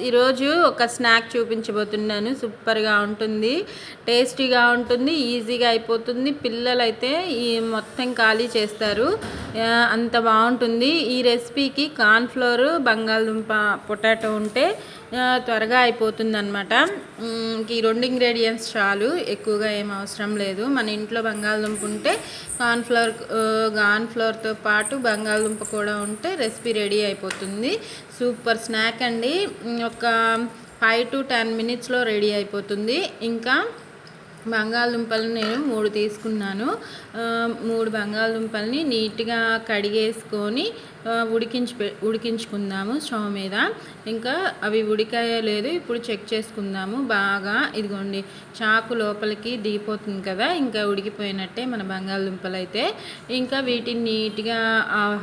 ఈరోజు ఒక స్నాక్ చూపించబోతున్నాను. సూపర్గా ఉంటుంది, టేస్టీగా ఉంటుంది, ఈజీగా అయిపోతుంది. పిల్లలైతే ఈ మొత్తం ఖాళీ చేస్తారు, అంత బాగుంటుంది. ఈ రెసిపీకి కార్న్ఫ్లోర్, బంగాళదుంప, పొటాటో ఉంటే త్వరగా అయిపోతుంది అనమాట. ఈ రెండు ఇంగ్రీడియంట్స్ చాలు, ఎక్కువగా ఏం అవసరం లేదు. మన ఇంట్లో బంగాళదుంప ఉంటే కార్న్ఫ్లోర్తో పాటు బంగాళదుంప కూడా ఉంటే రెసిపీ రెడీ అయిపోతుంది. సూపర్ స్నాక్ అండి. ఒక 5 to 10 minutesలో రెడీ అయిపోతుంది. ఇంకా బంగాళదుంపలను నేను 3 తీసుకున్నాను. 3 బంగాళదుంపల్ని నీట్గా కడిగేసుకొని ఉడికించుకుందాము స్టవ్ మీద. ఇంకా అవి ఉడికాయో లేదు ఇప్పుడు చెక్ చేసుకుందాము బాగా. ఇదిగోండి, చాకు లోపలికి దిగిపోతుంది కదా, ఇంకా ఉడికిపోయినట్టే మన బంగాళదుంపలు అయితే. ఇంకా వీటిని నీట్గా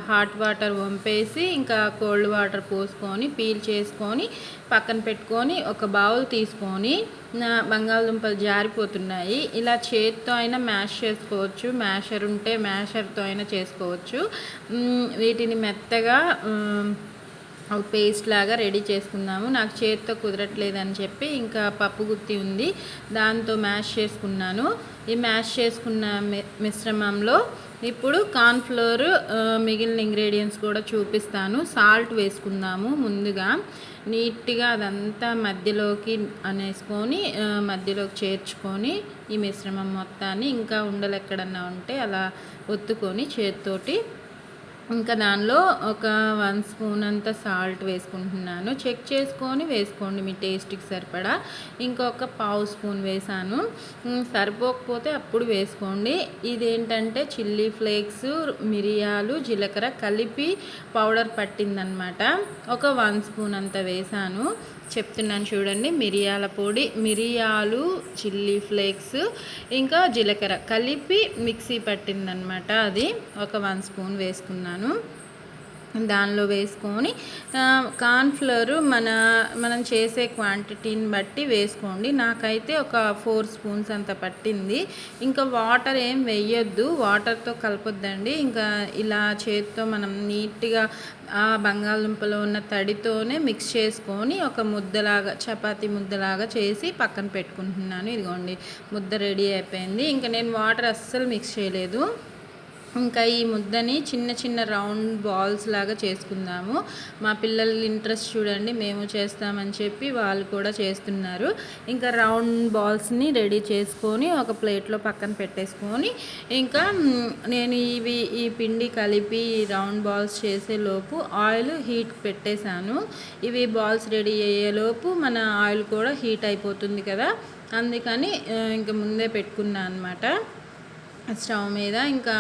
హాట్ వాటర్ వంపేసి ఇంకా కోల్డ్ వాటర్ పోసుకొని పీల్ చేసుకొని పక్కన పెట్టుకొని ఒక బౌల్ తీసుకొని, బంగాళదుంపలు జారిపోతున్నాయి, ఇలా చేతితో అయినా మ్యాష్ చేసుకోవచ్చు, మ్యాషర్ ఉంటే మ్యాషర్తో అయినా చేసుకోవచ్చు. వీటిని మెత్తగా పేస్ట్ లాగా రెడీ చేసుకుందాము. నాకు చేతితో కుదరట్లేదని చెప్పి ఇంకా పప్పు గుత్తి ఉంది, దాంతో మ్యాష్ చేసుకున్నాను. ఈ మ్యాష్ చేసుకున్న మిశ్రమంలో ఇప్పుడు కార్న్ఫ్లోర్, మిగిలిన ఇంగ్రీడియంట్స్ కూడా చూపిస్తాను. సాల్ట్ వేసుకుందాము ముందుగా. నీట్గా అదంతా మధ్యలోకి అనేసుకొని మధ్యలోకి చేర్చుకొని ఈ మిశ్రమం మొత్తాన్ని, ఇంకా ఉండలు ఎక్కడన్నా ఉంటే అలా ఒత్తుకొని చేతితోటి, ఇంకా దానిలో ఒక 1 స్పూన్ అంత సాల్ట్ వేసుకుంటున్నాను. చెక్ చేసుకొని వేసుకోండి మీ టేస్ట్కి సరిపడా. ఇంకొక 1/2 స్పూన్ వేసాను, సరిపోకపోతే అప్పుడు వేసుకోండి. ఇదేంటంటే చిల్లీ ఫ్లేక్స్, మిరియాలు, జీలకర్ర కలిపి పౌడర్ పట్టిందనమాట. ఒక 1 స్పూన్ అంత వేసాను. చెప్తున్నాను చూడండి, మిరియాల పొడి, మిరియాలు, చిల్లీ ఫ్లేక్స్, ఇంకా జీలకర్ర కలిపి మిక్సీ పట్టిందనమాట. అది ఒక 1 స్పూన్ వేసుకున్నాను. దానిలో వేసుకొని కార్న్ఫ్లోర్ మనం చేసే క్వాంటిటీని బట్టి వేసుకోండి. నాకైతే ఒక 4 స్పూన్స్ అంత పట్టింది. ఇంకా వాటర్ ఏం వేయొద్దు, వాటర్తో కలపొద్దండి. ఇంకా ఇలా చేతితో మనం నీట్గా ఆ బంగాళదుంపలో ఉన్న తడితోనే మిక్స్ చేసుకొని ఒక ముద్దలాగా, చపాతీ ముద్దలాగా చేసి పక్కన పెట్టుకుంటున్నాను. ఇదిగోండి, ముద్ద రెడీ అయిపోయింది. ఇంకా నేను వాటర్ అస్సలు మిక్స్ చేయలేదు. ఇంకా ఈ ముద్దని చిన్న చిన్న రౌండ్ బాల్స్ లాగా చేసుకుందాము. మా పిల్లల ఇంట్రెస్ట్ చూడండి, మేము చేస్తామని చెప్పి వాళ్ళు కూడా చేస్తున్నారు. ఇంకా రౌండ్ బాల్స్ని రెడీ చేసుకొని ఒక ప్లేట్లో పక్కన పెట్టేసుకొని, ఇంకా నేను ఈ పిండి కలిపి రౌండ్ బాల్స్ చేసేలోపు ఆయిల్ హీట్ పెట్టేశాను. ఇవి బాల్స్ రెడీ అయ్యేలోపు మన ఆయిల్ కూడా హీట్ అయిపోతుంది కదా, అందుకని ఇంకా ముందే పెట్టుకున్నాను అనమాట స్టవ్ మీద. ఇంకా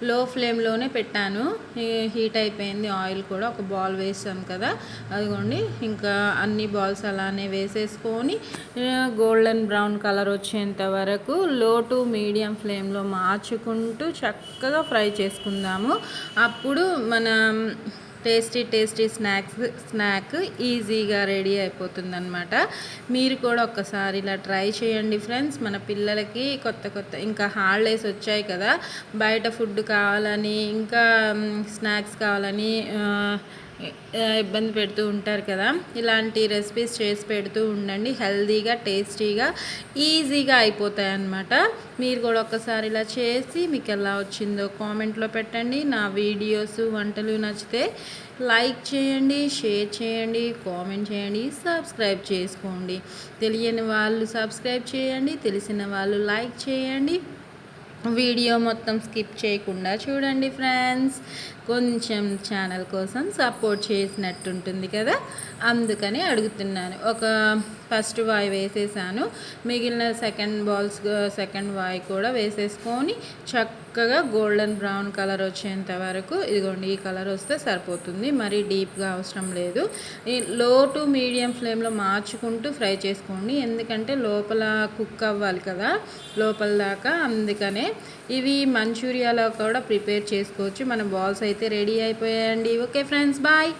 లో ఫ్లేమ్లోనే పెట్టాను. హీట్ అయిపోయింది ఆయిల్ కూడా. ఒక బాల్ వేసాం కదా, అదిగోండి. ఇంకా అన్ని బాల్స్ అలానే వేసేసుకొని గోల్డెన్ బ్రౌన్ కలర్ వచ్చేంత వరకు లో టు మీడియం ఫ్లేమ్లో మార్చుకుంటూ చక్కగా ఫ్రై చేసుకుందాము. అప్పుడు మనం టేస్టీ స్నాక్ ఈజీగా రెడీ అయిపోతుందన్నమాట. మీరు కూడా ఒక్కసారి ఇలా ట్రై చేయండి ఫ్రెండ్స్. మన పిల్లలకి కొత్త ఇంకా హాలిడేస్ వచ్చాయి కదా, బయట ఫుడ్ కావాలని, ఇంకా స్నాక్స్ కావాలని ఇబ్బంది పెడుతూ ఉంటారు కదా, ఇలాంటి రెసిపీస్ చేసి పెడుతూ ఉండండి. హెల్తీగా, టేస్టీగా, ఈజీగా అయిపోతాయి అన్నమాట. మీరు కూడా ఒక్కసారి ఇలా చేసి మీకు ఎలా వచ్చిందో కామెంట్లో పెట్టండి. నా వీడియోస్, వంటలు నచ్చితే లైక్ చేయండి, షేర్ చేయండి, కామెంట్ చేయండి, సబ్స్క్రైబ్ చేసుకోండి. తెలియని వాళ్ళు సబ్స్క్రైబ్ చేయండి, తెలిసిన వాళ్ళు లైక్ చేయండి. వీడియో మొత్తం స్కిప్ చేయకుండా చూడండి ఫ్రెండ్స్. కొంచెం ఛానల్ కోసం సపోర్ట్ చేసినట్టుంటుంది కదా, అందుకని అడుగుతున్నాను. ఒక ఫస్ట్ వాయి వేసేసాను, మిగిలిన సెకండ్ వాయి కూడా వేసేసుకొని చక్కగా గోల్డెన్ బ్రౌన్ కలర్ వచ్చేంత వరకు, ఇదిగోండి ఈ కలర్ వస్తే సరిపోతుంది, మరీ డీప్గా అవసరం లేదు. లో టు మీడియం ఫ్లేమ్లో మార్చుకుంటూ ఫ్రై చేసుకోండి, ఎందుకంటే లోపల కుక్ అవ్వాలి కదా లోపల దాకా, అందుకనే. ఇవి మంచూరియాలో కూడా ప్రిపేర్ చేసుకోవచ్చు. మన బాల్స్ అయితే రెడీ అయిపోయాయండి. Okay friends, bye.